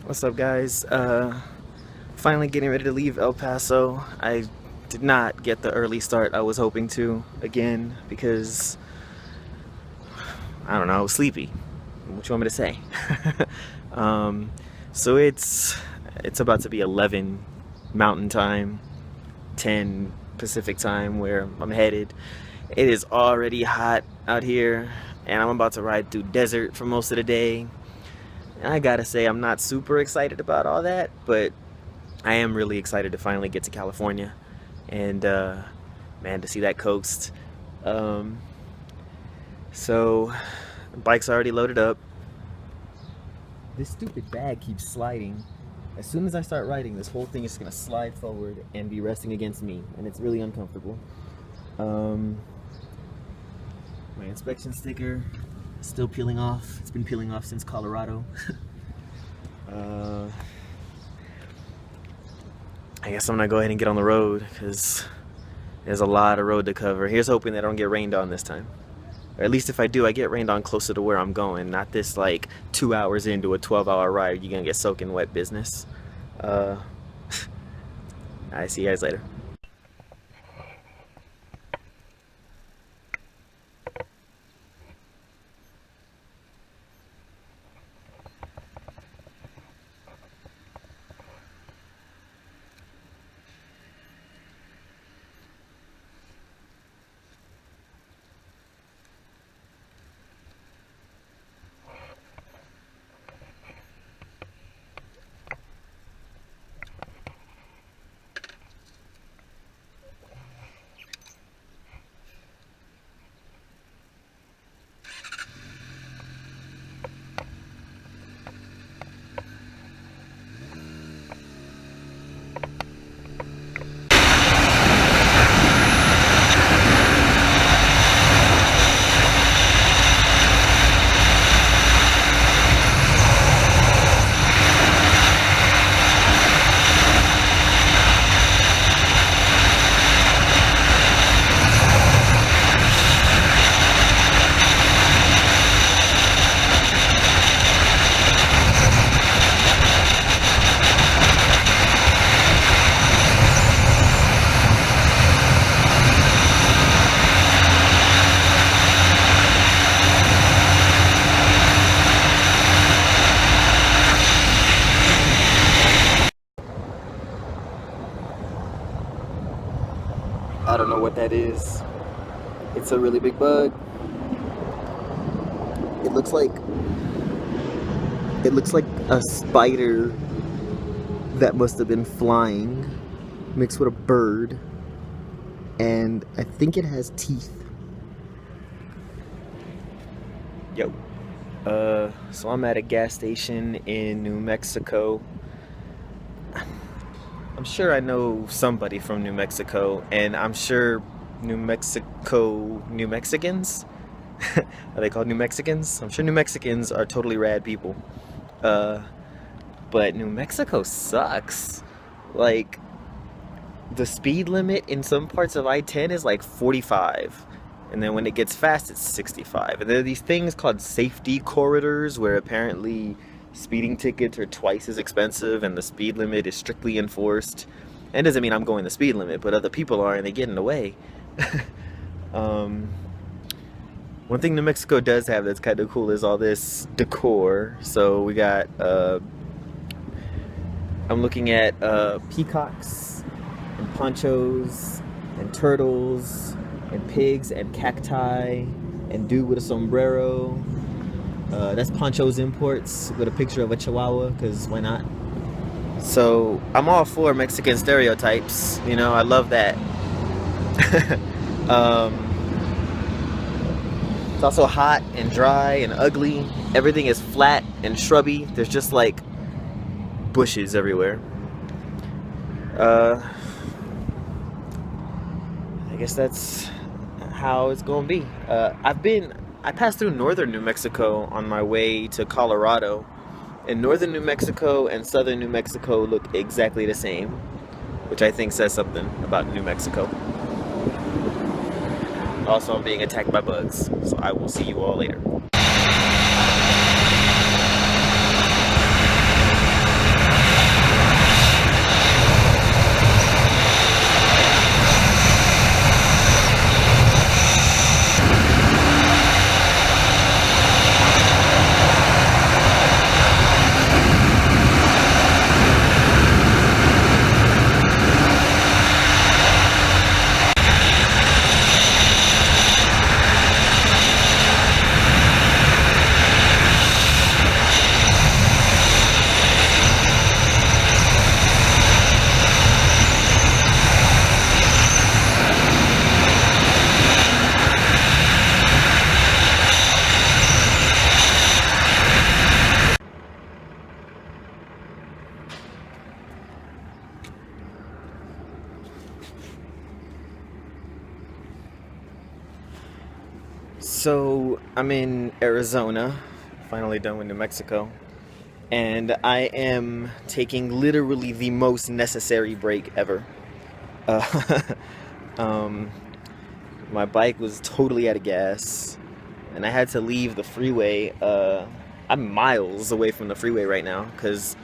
What's up, guys? Finally getting ready to leave El Paso. I did not get the early start I was hoping to again because I don't know, I was sleepy. What you want me to say? So it's about to be 11 Mountain Time, 10 Pacific Time where I'm headed. It is already hot out here, and I'm about to ride through desert for most of the day. I gotta say, I'm not super excited about all that, but I am really excited to finally get to California and, man, to see that coast. So, the bike's already loaded up. This stupid bag keeps sliding. As soon as I start riding, this whole thing is just gonna slide forward and be resting against me, and it's really uncomfortable. My inspection sticker still peeling off. It's been peeling off since Colorado. I guess I'm gonna go ahead and get on the road because there's a lot of road to cover. Here's hoping that I don't get rained on this time. Or at least if I do, I get rained on closer to where I'm going, not this like 2 hours into a 12-hour ride, you're gonna get soaking wet business. I see you guys later. I don't know what that is. It's a really big bug. It looks like a spider that must have been flying mixed with a bird, and I think it has teeth. Yo. So I'm at a gas station in New Mexico. I'm sure I know somebody from New Mexico, and I'm sure New Mexicans? Are they called New Mexicans? I'm sure New Mexicans are totally rad people. But New Mexico sucks. Like, the speed limit in some parts of I-10 is like 45. And then when it gets fast, it's 65. And there are these things called safety corridors where apparently speeding tickets are twice as expensive and the speed limit is strictly enforced. And it doesn't mean I'm going the speed limit, but other people are and they get in the way. One thing New Mexico does have that's kind of cool is all this decor. So we got, I'm looking at peacocks and ponchos and turtles and pigs and cacti and dude with a sombrero. That's Poncho's Imports with a picture of a chihuahua, because why not? So I'm all for Mexican stereotypes, you know, I love that. It's also hot and dry and ugly. Everything is flat and shrubby. There's just like bushes everywhere. I guess that's how it's gonna be. I passed through northern New Mexico on my way to Colorado, and northern New Mexico and southern New Mexico look exactly the same, which I think says something about New Mexico. Also, I'm being attacked by bugs, so I will see you all later. So I'm in Arizona, finally done with New Mexico, and I am taking literally the most necessary break ever. Uh, um, my bike was totally out of gas, and I had to leave the freeway. I'm miles away from the freeway right now because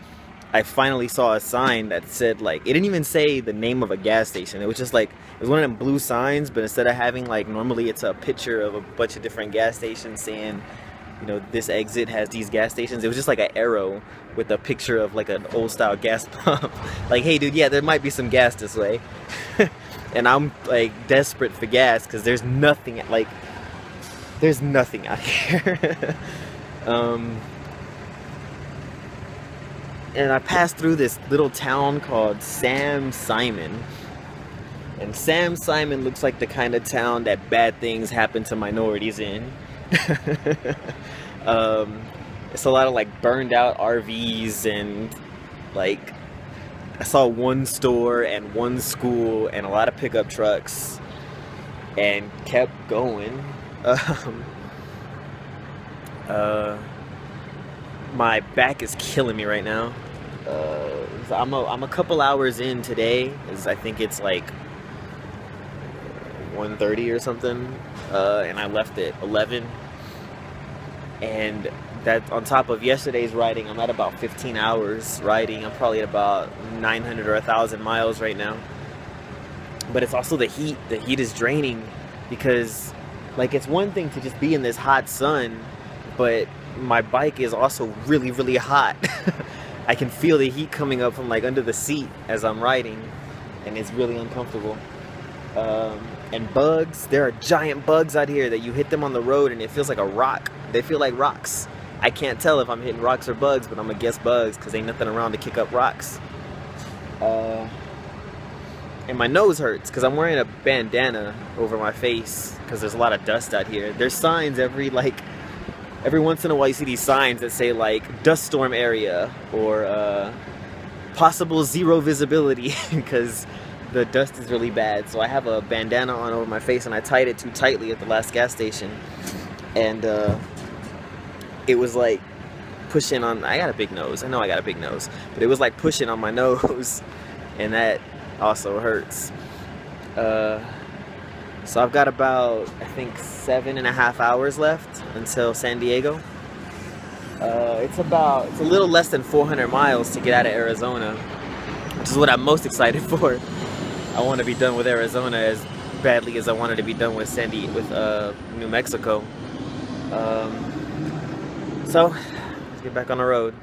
I finally saw a sign that said, like, it didn't even say the name of a gas station. It was just like, it was one of them blue signs, but instead of having, like, normally it's a picture of a bunch of different gas stations saying, you know, this exit has these gas stations. It was just like an arrow with a picture of like an old style gas pump. Like, hey dude, yeah, there might be some gas this way. And I'm like desperate for gas because there's nothing out here. um, and I passed through this little town called Sam Simon. And Sam Simon looks like the kind of town that bad things happen to minorities in. It's a lot of like burned out RVs, and like I saw one store and one school and a lot of pickup trucks, and kept going. My back is killing me right now. So I'm a couple hours in today. I think it's like 1:30 or something, and I left at 11. And that on top of yesterday's riding, I'm at about 15 hours riding. I'm probably at about 900 or 1,000 miles right now. But it's also the heat. The heat is draining because, like, it's one thing to just be in this hot sun, but my bike is also really, really hot. I can feel the heat coming up from like under the seat as I'm riding, and it's really uncomfortable. And bugs, there are giant bugs out here that you hit them on the road and it feels like a rock. They feel like rocks. I can't tell if I'm hitting rocks or bugs, but I'm gonna guess bugs because ain't nothing around to kick up rocks. And my nose hurts because I'm wearing a bandana over my face because there's a lot of dust out here. There's signs every once in a while you see these signs that say like dust storm area or possible zero visibility because the dust is really bad. So I have a bandana on over my face and I tied it too tightly at the last gas station, and it was like pushing on. I got a big nose. I know I got a big nose, but it was like pushing on my nose, and that also hurts. So I've got about, I think, 7.5 hours left until San Diego. It's a little less than 400 miles to get out of Arizona, which is what I'm most excited for. I want to be done with Arizona as badly as I wanted to be done with New Mexico. So let's get back on the road.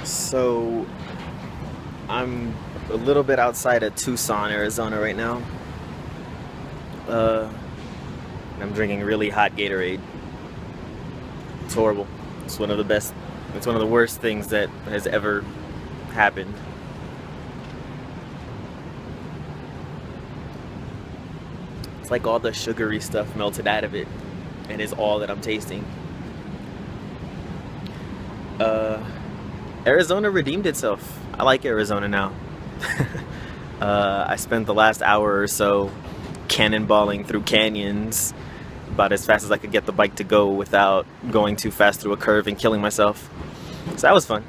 So I'm a little bit outside of Tucson, Arizona right now. I'm drinking really hot Gatorade. It's horrible. It's one of the worst things that has ever happened. It's like all the sugary stuff melted out of it, and is all that I'm tasting. Arizona redeemed itself. I like Arizona now. I spent the last hour or so cannonballing through canyons about as fast as I could get the bike to go without going too fast through a curve and killing myself. So that was fun.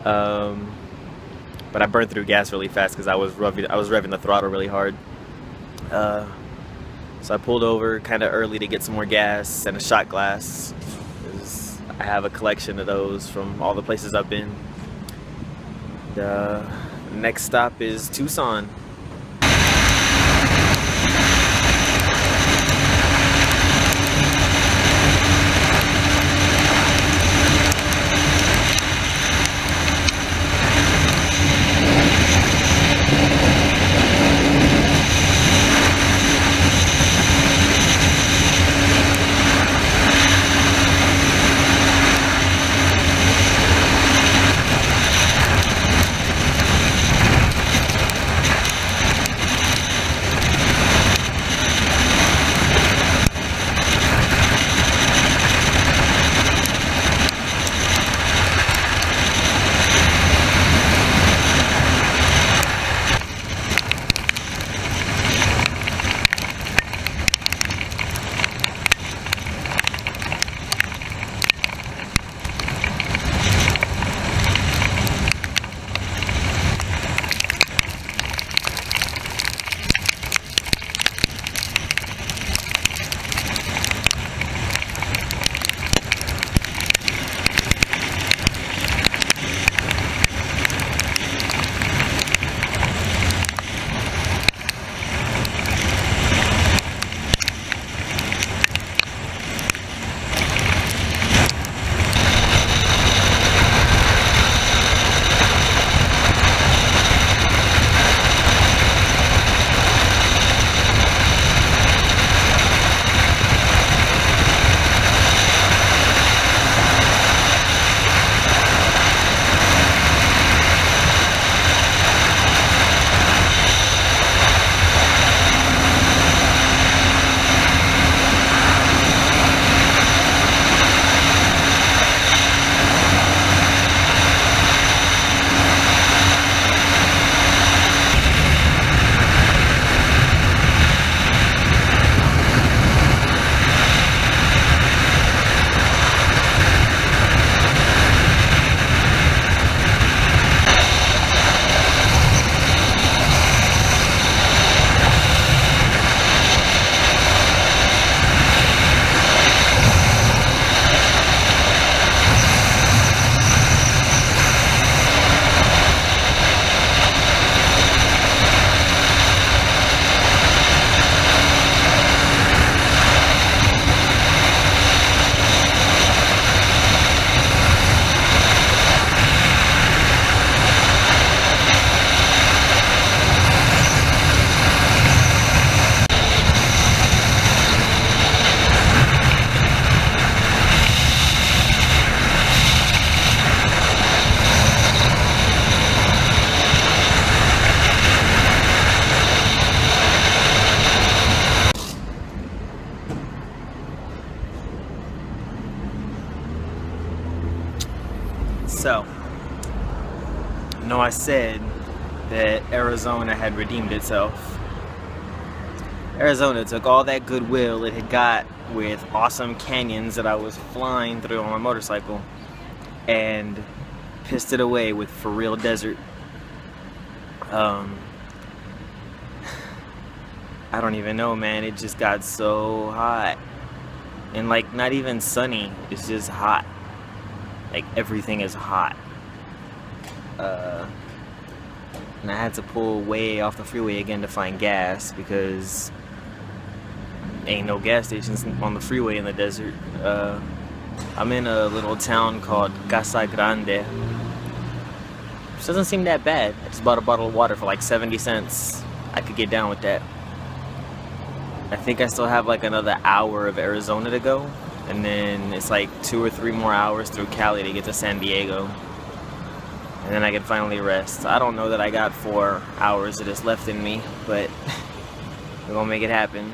But I burned through gas really fast because I was revving the throttle really hard. So I pulled over kind of early to get some more gas and a shot glass. I have a collection of those from all the places I've been. The next stop is Tucson. So, no, I said that Arizona had redeemed itself. Arizona took all that goodwill it had got with awesome canyons that I was flying through on my motorcycle and pissed it away with for real desert. I don't even know, man. It just got so hot. And like not even sunny, it's just hot. Like everything is hot. And I had to pull way off the freeway again to find gas because ain't no gas stations on the freeway in the desert. I'm in a little town called Casa Grande. Which doesn't seem that bad. I just bought a bottle of water for like 70 cents. I could get down with that. I think I still have like another hour of Arizona to go, and then it's like 2 or 3 more hours through Cali to get to San Diego, and then I can finally rest. I don't know that I got 4 hours that is left in me, but We're gonna make it happen.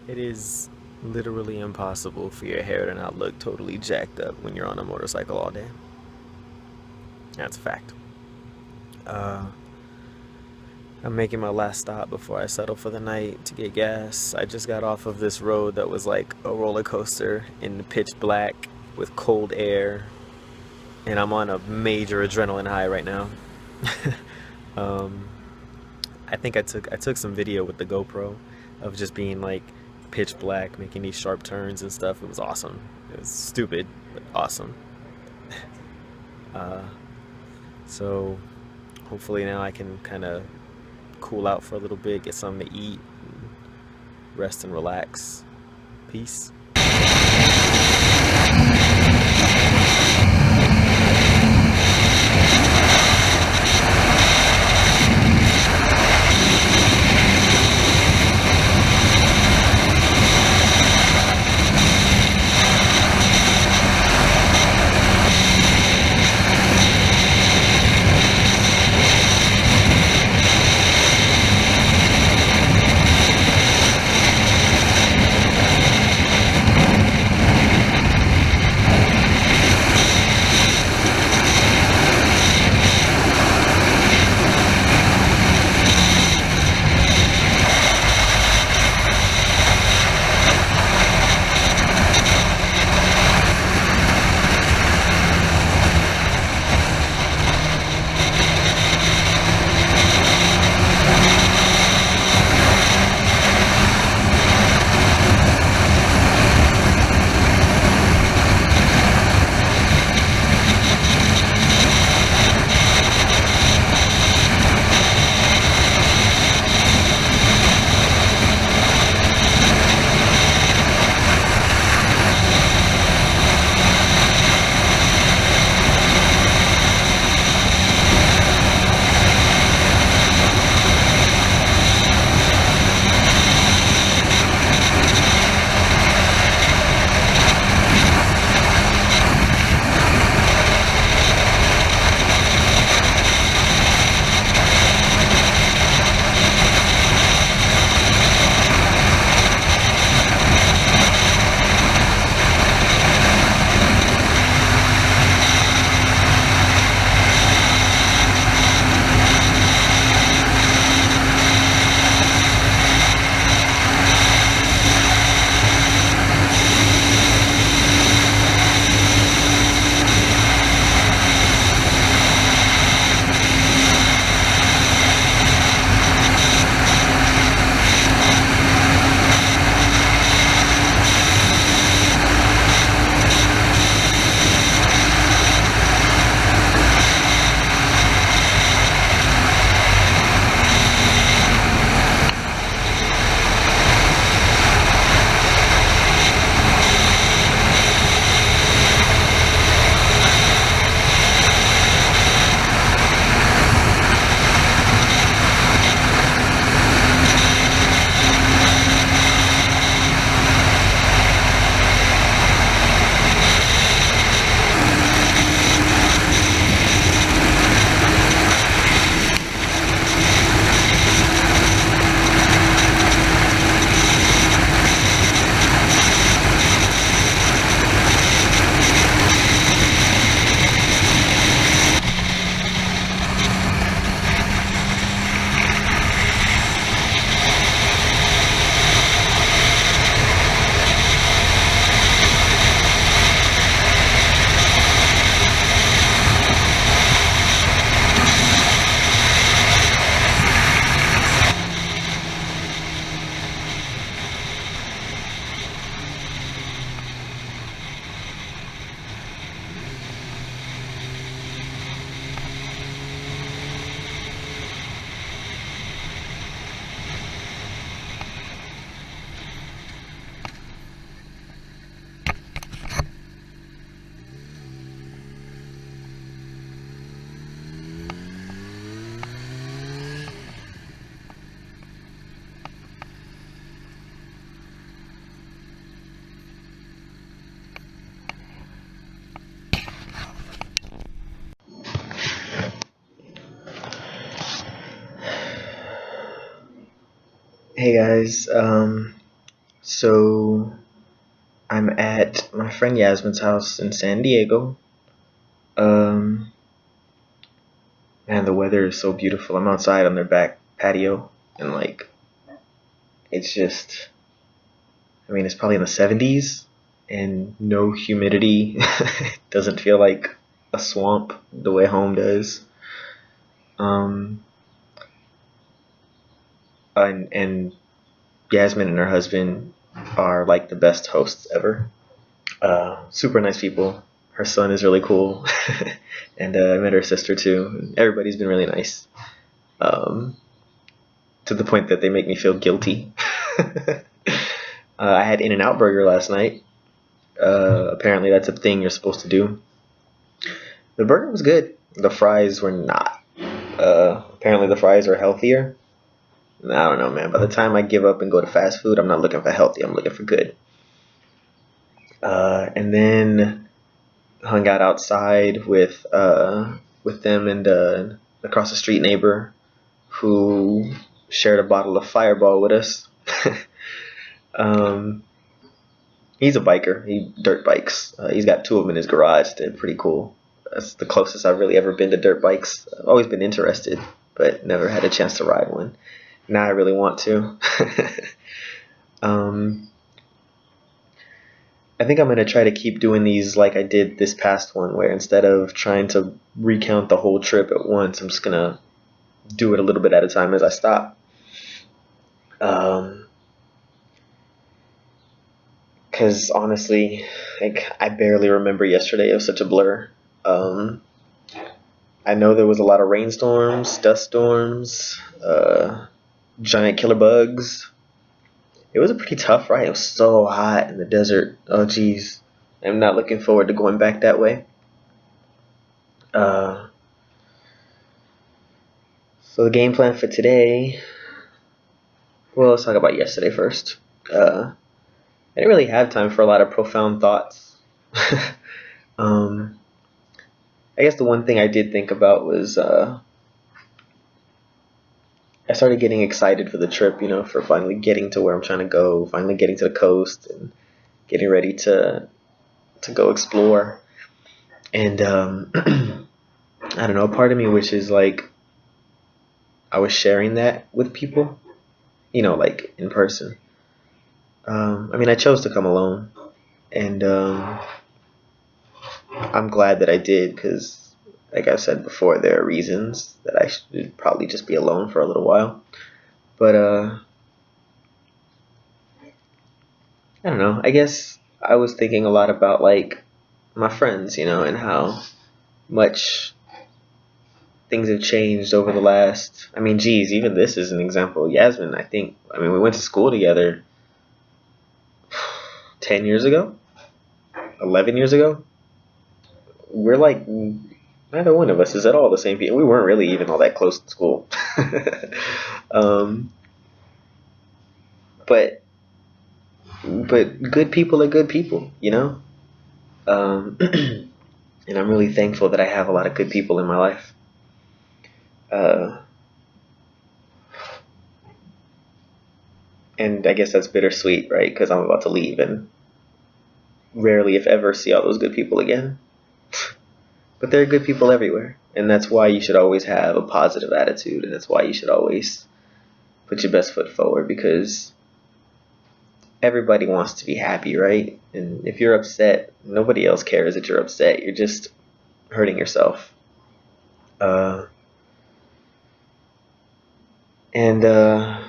It is literally impossible for your hair to not look totally jacked up when you're on a motorcycle all day. That's a fact. Uh, I'm making my last stop before I settle for the night to get gas. I just got off of this road that was like a roller coaster in the pitch black with cold air, and I'm on a major adrenaline high right now. um, I think I took some video with the GoPro of just being like pitch black, making these sharp turns and stuff. It was awesome. It was stupid, but awesome. Uh, so hopefully now I can kind of cool out for a little bit, get something to eat, rest and relax. Peace. Hey guys, So I'm at my friend Yasmin's house in San Diego. Um, Man, the weather is so beautiful. I'm outside on their back patio, and like, it's just, I mean, it's probably in the 70s and no humidity. It doesn't feel like a swamp the way home does. Um, and Yasmin and her husband are like the best hosts ever. Super nice people. Her son is really cool, and I met her sister too. Everybody's been really nice, um, to the point that they make me feel guilty. I had In-N-Out Burger last night. Apparently, that's a thing you're supposed to do. The burger was good. The fries were not. Apparently, the fries are healthier. I don't know, man. By the time I give up and go to fast food, I'm not looking for healthy. I'm looking for good. And then hung out outside with them and across the street neighbor who shared a bottle of Fireball with us. um, he's a biker. He dirt bikes. He's got two of them in his garage. They're pretty cool. That's the closest I've really ever been to dirt bikes. I've always been interested, but never had a chance to ride one. Now I really want to. um, I think I'm going to try to keep doing these like I did this past one, where instead of trying to recount the whole trip at once, I'm just going to do it a little bit at a time as I stop. Because honestly, like, I barely remember yesterday. It was such a blur. I know there was a lot of rainstorms, dust storms, giant killer bugs. It was a pretty tough ride. It was so hot in the desert. Oh, geez. I'm not looking forward to going back that way. Uh, so the game plan for today. Well, let's talk about yesterday first. I didn't really have time for a lot of profound thoughts. I guess the one thing I did think about was I started getting excited for the trip, for finally getting to where I'm trying to go, finally getting to the coast and getting ready to go explore. And I don't know, part of me wishes like I was sharing that with people, like in person. I mean, I chose to come alone, and I'm glad that I did because, like I said before, there are reasons that I should probably just be alone for a little while. But I don't know. I guess I was thinking a lot about like my friends, and how much things have changed over the last. I mean, geez, even this is an example. Yasmin, I mean, we went to school together 10 years ago, 11 years ago. We're like, neither one of us is at all the same people. We weren't really even all that close in school. um, but good people are good people, and I'm really thankful that I have a lot of good people in my life. And I guess that's bittersweet, right? Because I'm about to leave and rarely, if ever, see all those good people again. But there are good people everywhere, and that's why you should always have a positive attitude, and that's why you should always put your best foot forward, because everybody wants to be happy, right? And if you're upset, nobody else cares that you're upset. You're just hurting yourself. And I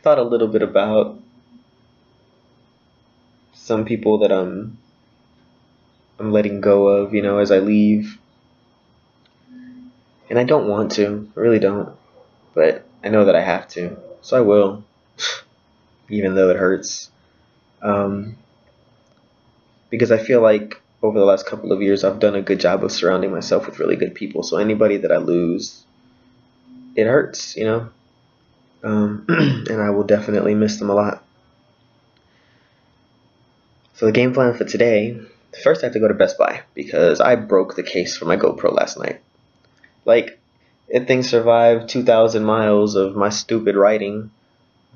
thought a little bit about some people that I'm letting go of, as I leave. And I don't want to. I really don't. But I know that I have to. So I will. Even though it hurts. Because I feel like over the last couple of years I've done a good job of surrounding myself with really good people. So anybody that I lose, it hurts, and I will definitely miss them a lot. So the game plan for today, first I have to go to Best Buy because I broke the case for my GoPro last night. Like, that thing survived 2,000 miles of my stupid writing,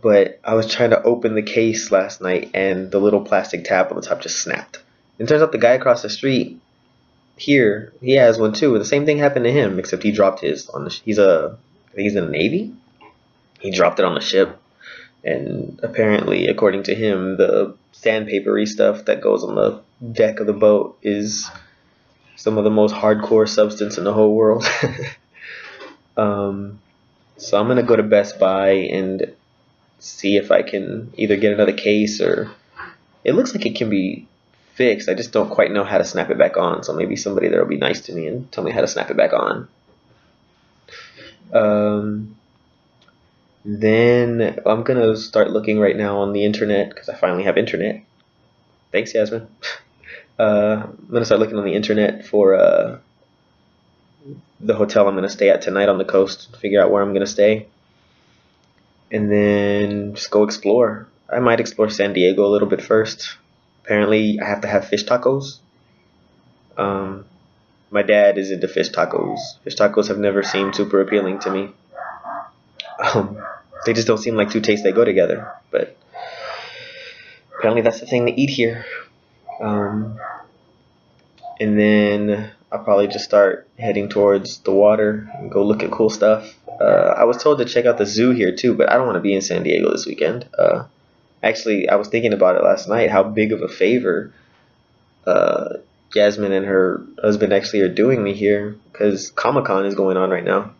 But I was trying to open the case last night, and the little plastic tab on the top just snapped. It turns out the guy across the street here, he has one too. And the same thing happened to him, except he dropped his on the. I think he's in the Navy. He dropped it on the ship, and apparently, according to him, the sandpapery stuff that goes on the deck of the boat is some of the most hardcore substance in the whole world. um, so I'm gonna go to Best Buy and see if I can either get another case, or it looks like it can be fixed. I just don't quite know how to snap it back on. So maybe somebody there will be nice to me and tell me how to snap it back on. Um, then I'm gonna start looking right now on the internet because I finally have internet. Thanks, Yasmin. I'm gonna start looking on the internet for the hotel I'm gonna stay at tonight on the coast. Figure out where I'm gonna stay, and then just go explore. I might explore San Diego a little bit first. Apparently, I have to have fish tacos. Um, my dad is into fish tacos. Fish tacos have never seemed super appealing to me. Um, they just don't seem like two tastes that go together. But apparently, that's the thing to eat here. Um, and then I'll probably just start heading towards the water and go look at cool stuff. I was told to check out the zoo here too, but I don't want to be in San Diego this weekend. Actually, I was thinking about it last night, how big of a favor uh, Jasmine and her husband actually are doing me here, because Comic-Con is going on right now,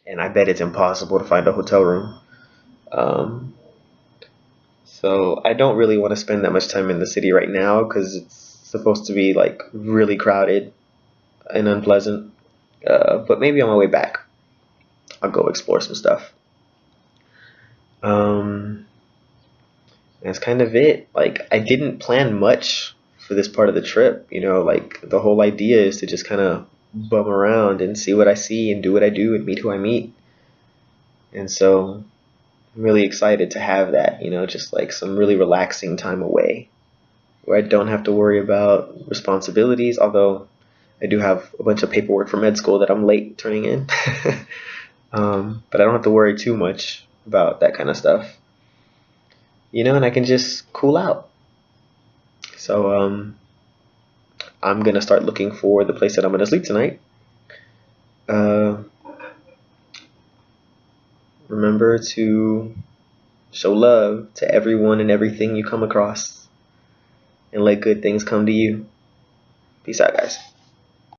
and I bet it's impossible to find a hotel room. Um, so I don't really want to spend that much time in the city right now because it's supposed to be like really crowded and unpleasant. But maybe on my way back, I'll go explore some stuff. Um, that's kind of it. Like, I didn't plan much for this part of the trip. Like, the whole idea is to just kind of bum around and see what I see and do what I do and meet who I meet. And so I'm really excited to have that, just like some really relaxing time away where I don't have to worry about responsibilities, although I do have a bunch of paperwork for med school that I'm late turning in. But I don't have to worry too much about that kind of stuff, and I can just cool out. So I'm going to start looking for the place that I'm going to sleep tonight. Uh, remember to show love to everyone and everything you come across, and let good things come to you. Peace out, guys.